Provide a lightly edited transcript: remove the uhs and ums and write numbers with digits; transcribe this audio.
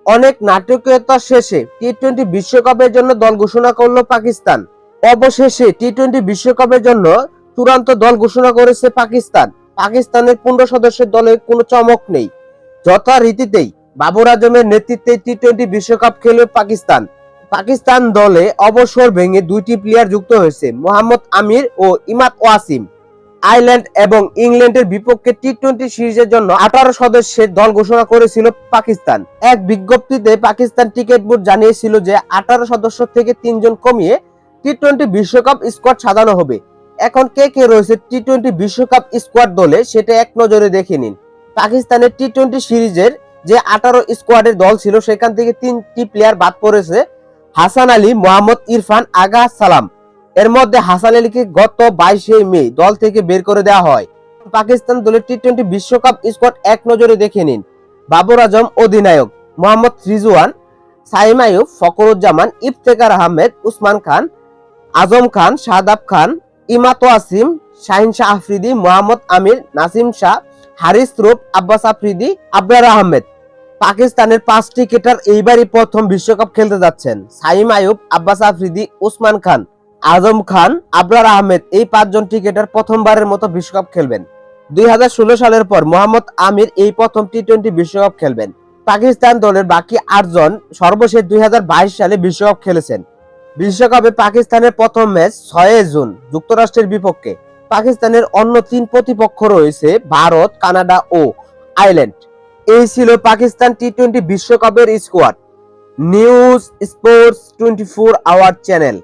অনেক নাটকীয়তা শেষে টি-20 বিশ্বকাপের জন্য দল ঘোষণা করল পাকিস্তান। অবশেষে টি-20 বিশ্বকাপের জন্য চূড়ান্ত দল ঘোষণা করেছে পাকিস্তান। পাকিস্তানের 15 সদস্যের দলে কোনো চমক নেই। যথারীতিতেই বাবর আজমের নেতৃত্বে টি-20 বিশ্বকাপ খেলবে পাকিস্তান। পাকিস্তান দলে অবসর ভেঙে দুইটি প্লেয়ার যুক্ত হয়েছে, মোহাম্মদ আমির ও ইমাদ ওয়াসিম। আয়ারল্যান্ড এবং ইংল্যান্ডের বিপক্ষে টি-20 সিরিজের জন্য 18 সদস্যের দল ঘোষণা করেছিল পাকিস্তান। এক বিজ্ঞপ্তিতে পাকিস্তান ক্রিকেট বোর্ড জানিয়েছিল যে 18 সদস্য থেকে 3 জন কমিয়ে টি-20 বিশ্বকাপ স্কোয়াড সাজানো হবে। এখন কে কে রয়েছে টি-20 বিশ্বকাপ স্কোয়াড দলে সেটা এক নজরে দেখে নিন। পাকিস্তানের টি-20 সিরিজের যে 18 স্কোয়াডের দল ছিল সেখান থেকে 3টি প্লেয়ার বাদ পড়েছে, হাসান আলী, মোহাম্মদ ইরফান, আগা সালাম। এর মধ্যে হাসান আলীকে গত 22শে মে দল থেকে বের করে দেওয়া হয়। পাকিস্তান দলের টি-20 বিশ্বকাপ স্কোয়াড এক নজরে দেখে নিন। বাবর আজম অধিনায়ক, মোহাম্মদ রিজওয়ান, সাইম আইয়ুব, ফখরুজ্জামান, ইফতেখার আহমেদ, উসমান খান, আজম খান, শাহাদাব খান, ইমাদ ওয়াসিম, শাহিন শাহ আফ্রিদি, মোহাম্মদ আমির, নাসিম শাহ, হারিস রূপ, আব্বাস আফ্রিদি, আবরার আহমেদ। পাকিস্তানের 5 ক্রিকেটার এইবারই প্রথম বিশ্বকাপ খেলতে যাচ্ছেন। সাইম আইয়ুব, আব্বাস আফ্রিদি, উসমান খান, আজম খান, আবরার আহমেদ এই 5 জন ক্রিকেটার প্রথমবারের মতো বিশ্বকাপ খেলবেন। 2016 সালের পর মোহাম্মদ আমির এই প্রথম টি-20 বিশ্বকাপ খেলবেন। পাকিস্তান দলের বাকি 8 জন সর্বশেষ 2022 সালে বিশ্বকাপ খেলেছেন। বিশ্বকাপে পাকিস্তানের প্রথম ম্যাচ 6 জুন যুক্তরাষ্ট্রের বিপক্ষে। পাকিস্তানের অন্য 3 প্রতিপক্ষ রয়েছে ভারত, কানাডা ও আয়ারল্যান্ড। এই ছিল পাকিস্তান টি-20 বিশ্বকাপের squad. News sports 24 our channel.